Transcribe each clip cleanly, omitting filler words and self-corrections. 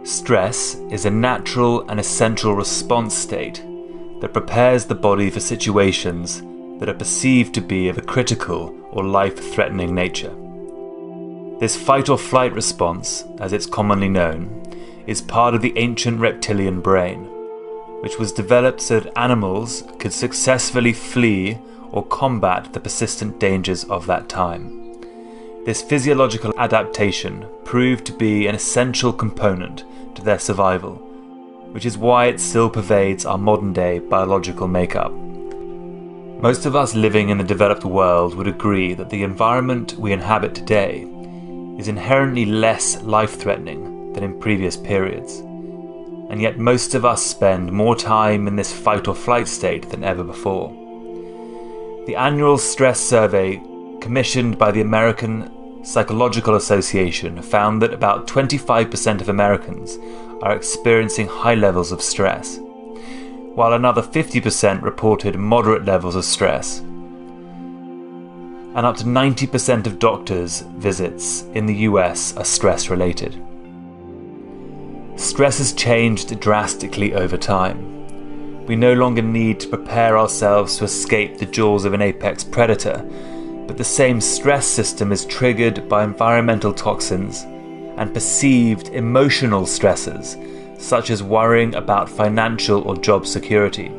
Stress is a natural and essential response state that prepares the body for situations that are perceived to be of a critical or life-threatening nature. This fight or flight response, as it's commonly known, is part of the ancient reptilian brain, which was developed so that animals could successfully flee or combat the persistent dangers of that time. This physiological adaptation proved to be an essential component to their survival, which is why it still pervades our modern-day biological makeup. Most of us living in the developed world would agree that the environment we inhabit today is inherently less life-threatening than in previous periods, and yet most of us spend more time in this fight-or-flight state than ever before. The annual stress survey commissioned by the American Psychological Association found that about 25% of Americans are experiencing high levels of stress, while another 50% reported moderate levels of stress. And up to 90% of doctors' visits in the US are stress-related. Stress has changed drastically over time. We no longer need to prepare ourselves to escape the jaws of an apex predator, but the same stress system is triggered by environmental toxins and perceived emotional stressors, such as worrying about financial or job security.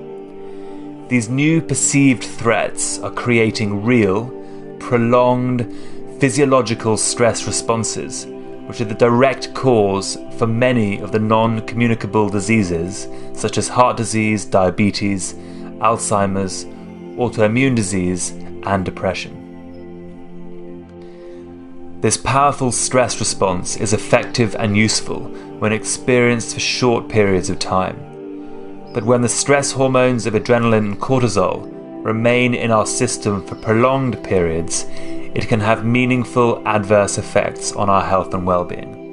These new perceived threats are creating real, prolonged, physiological stress responses, which are the direct cause for many of the non-communicable diseases such as heart disease, diabetes, Alzheimer's, autoimmune disease, and depression. This powerful stress response is effective and useful when experienced for short periods of time. But when the stress hormones of adrenaline and cortisol remain in our system for prolonged periods, it can have meaningful adverse effects on our health and well-being.